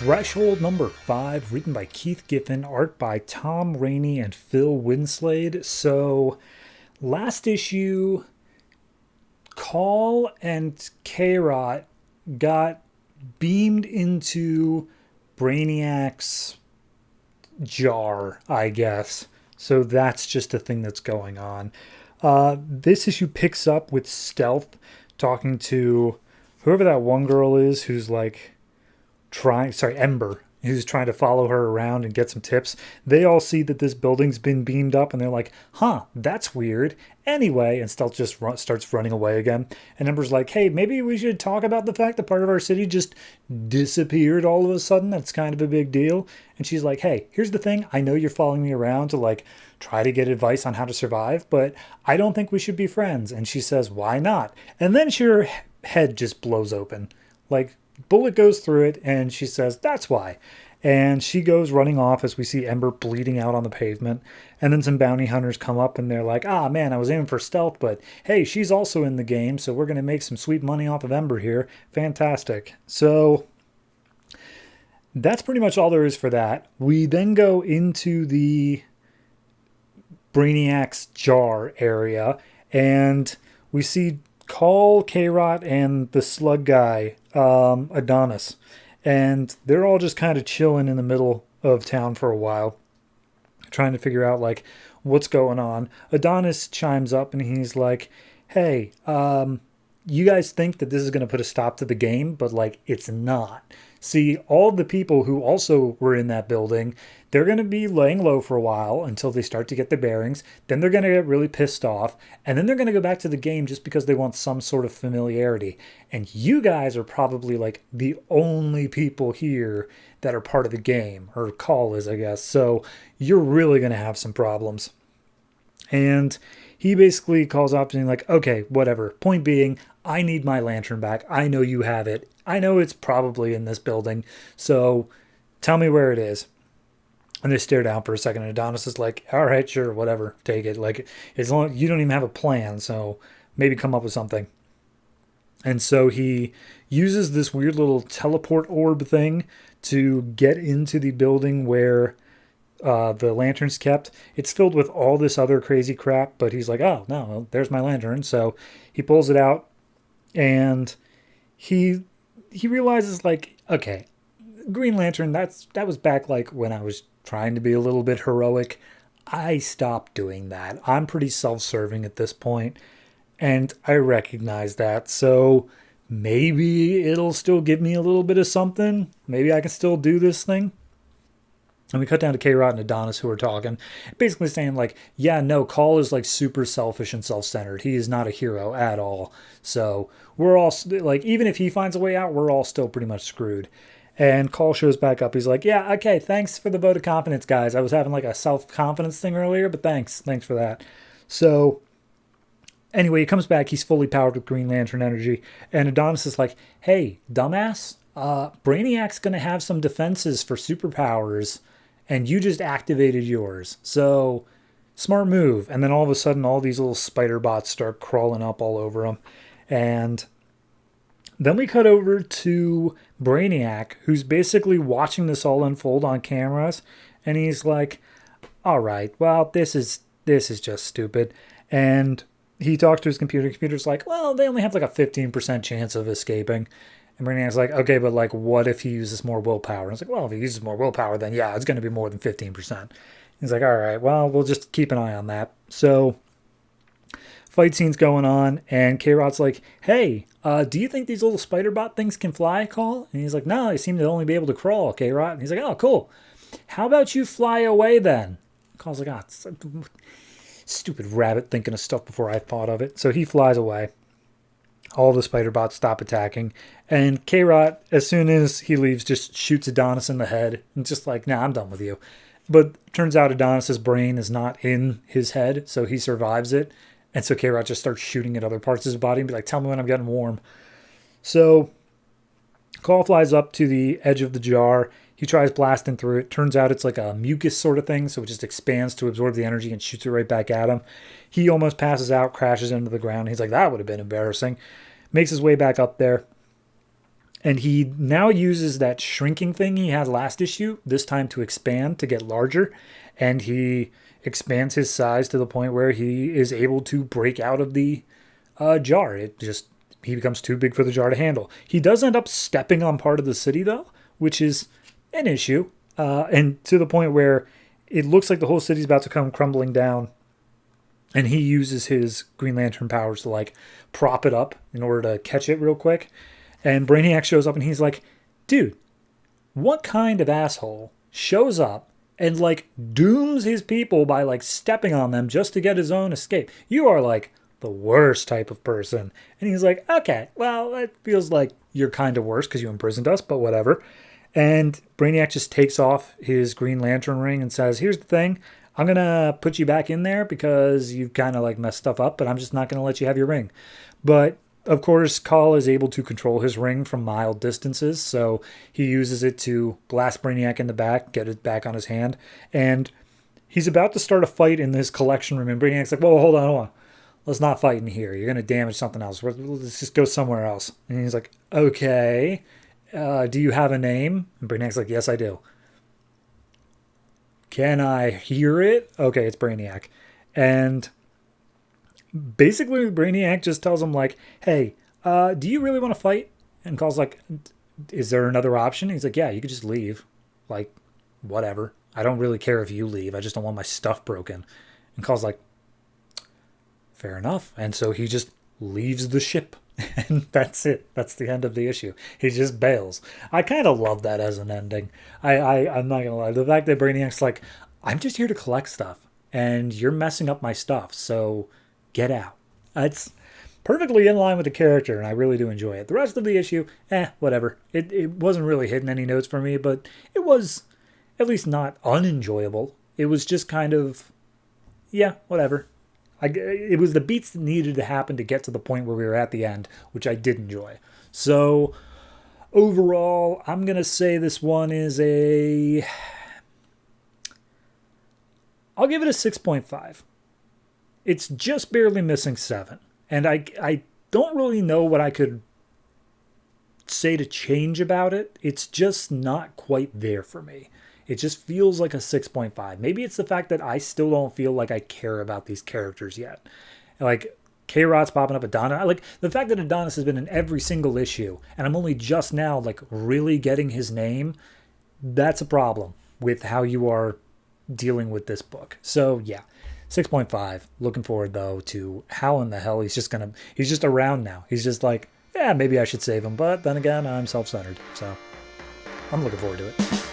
Threshold number 5, written by Keith Giffen, art by Tom Rainey and Phil Winslade. So, last issue, Call and K-Rot got beamed into Brainiac's jar, I guess. So that's just a thing that's going on. This issue picks up with Stealth talking to whoever that one girl is who's like Ember, who's trying to follow her around and get some tips. They all see that this building's been beamed up and they're like, huh, that's weird. Anyway, and Stealth just starts running away again. And Ember's like, hey, maybe we should talk about the fact that part of our city just disappeared all of a sudden. That's kind of a big deal. And she's like, hey, here's the thing. I know you're following me around to like try to get advice on how to survive, but I don't think we should be friends. And she says, why not? And then her head just blows open. Like, bullet goes through it, and she says, that's why. And she goes running off as we see Ember bleeding out on the pavement. And then some bounty hunters come up and they're like, ah, man, I was aiming for Stealth, but hey, she's also in the game, so we're going to make some sweet money off of Ember here. Fantastic. So that's pretty much all there is for that. We then go into the Brainiac's jar area, and we see Call, K-Rot, and the slug guy, Adonis. And they're all just kind of chilling in the middle of town for a while, trying to figure out, like, what's going on. Adonis chimes up and he's like, hey, you guys think that this is going to put a stop to the game, but, like, it's not. See, all the people who also were in that building, they're going to be laying low for a while until they start to get their bearings. Then they're going to get really pissed off. And then they're going to go back to the game just because they want some sort of familiarity. And you guys are probably like the only people here that are part of the game, or Call is, I guess. So you're really going to have some problems. And he basically calls up and like, okay, whatever. Point being, I need my lantern back. I know you have it. I know it's probably in this building. So tell me where it is. And they stare down for a second. And Adonis is like, all right, sure, whatever. Take it. Like, as long as you don't even have a plan. So maybe come up with something. And so he uses this weird little teleport orb thing to get into the building where the lantern's kept. It's filled with all this other crazy crap, but he's like, oh, no, well, there's my lantern. So he pulls it out, and he realizes, like, okay, Green Lantern, that was back, like, when I was trying to be a little bit heroic. I stopped doing that. I'm pretty self-serving at this point, and I recognize that. So maybe it'll still give me a little bit of something. Maybe I can still do this thing. And we cut down to K-Rot and Adonis, who are talking, basically saying, like, yeah, no, Call is, like, super selfish and self-centered. He is not a hero at all. So we're all, like, even if he finds a way out, we're all still pretty much screwed. And Call shows back up. He's like, yeah, okay, thanks for the vote of confidence, guys. I was having, like, a self-confidence thing earlier, but thanks for that. So anyway, he comes back. He's fully powered with Green Lantern energy. And Adonis is like, hey, dumbass, Brainiac's going to have some defenses for superpowers, and you just activated yours. So, smart move. And then all of a sudden, all these little spider bots start crawling up all over him. And then we cut over to Brainiac, who's basically watching this all unfold on cameras. And he's like, all right, well, this is just stupid. And he talks to his computer. The computer's like, well, they only have like a 15% chance of escaping. And Brainiac's like, okay, but like, what if he uses more willpower? And it's like, well, if he uses more willpower, then yeah, it's going to be more than 15%. He's like, all right, well, we'll just keep an eye on that. So fight scene's going on, and K-Rot's like, hey, do you think these little spider bot things can fly, Call? And he's like, no, they seem to only be able to crawl, K-Rot. And he's like, oh, cool. How about you fly away then? Call's like, stupid rabbit thinking of stuff before I thought of it. So he flies away. All the spider bots stop attacking. And K-Rot, as soon as he leaves, just shoots Adonis in the head. And just like, nah, I'm done with you. But turns out Adonis's brain is not in his head, so he survives it. And so K-Rot just starts shooting at other parts of his body and be like, tell me when I'm getting warm. So Call flies up to the edge of the jar. He tries blasting through it. Turns out it's like a mucus sort of thing, so it just expands to absorb the energy and shoots it right back at him. He almost passes out, crashes into the ground. He's like, that would have been embarrassing. Makes his way back up there. And he now uses that shrinking thing he had last issue, this time to expand, to get larger. And he expands his size to the point where he is able to break out of the jar. He becomes too big for the jar to handle. He does end up stepping on part of the city, though, which is an issue. And to the point where it looks like the whole city's about to come crumbling down. And he uses his Green Lantern powers to, like, prop it up in order to catch it real quick. And Brainiac shows up and he's like, dude, what kind of asshole shows up and, like, dooms his people by, like, stepping on them just to get his own escape? You are, like, the worst type of person. And he's like, okay, well, it feels like you're kind of worse because you imprisoned us, but whatever. And Brainiac just takes off his Green Lantern ring and says, here's the thing. I'm going to put you back in there because you've kind of, like, messed stuff up, but I'm just not going to let you have your ring. But, of course, Kal is able to control his ring from mild distances, so he uses it to blast Brainiac in the back, get it back on his hand, and he's about to start a fight in this collection room, and Brainiac's like, whoa, hold on. Let's not fight in here. You're going to damage something else. Let's just go somewhere else. And he's like, okay, do you have a name? And Brainiac's like, yes, I do. Can I hear it? Okay, it's Brainiac. And basically Brainiac just tells him, like, hey, do you really want to fight? And Kal's like, is there another option? He's like, yeah, you could just leave. Like, whatever. I don't really care if you leave. I just don't want my stuff broken. And Kal's like, fair enough. And so he just leaves the ship. And that's it. That's the end of the issue. He just bails. I kind of love that as an ending. I'm not going to lie. The fact that Brainiac's like, I'm just here to collect stuff. And you're messing up my stuff. So get out. It's perfectly in line with the character. And I really do enjoy it. The rest of the issue, whatever. It wasn't really hitting any notes for me. But it was at least not unenjoyable. It was just kind of, yeah, whatever. It was the beats that needed to happen to get to the point where we were at the end, which I did enjoy. So overall, I'm going to say this one is I'll give it a 6.5. It's just barely missing 7. And I don't really know what I could say to change about it. It's just not quite there for me. It just feels like a 6.5. Maybe it's the fact that I still don't feel like I care about these characters yet. Like, K-Rod's popping up, Adonis. Like, the fact that Adonis has been in every single issue, and I'm only just now, like, really getting his name, that's a problem with how you are dealing with this book. So, yeah, 6.5. Looking forward, though, to how in the hell he's just around now. He's just like, yeah, maybe I should save him. But then again, I'm self-centered. So, I'm looking forward to it.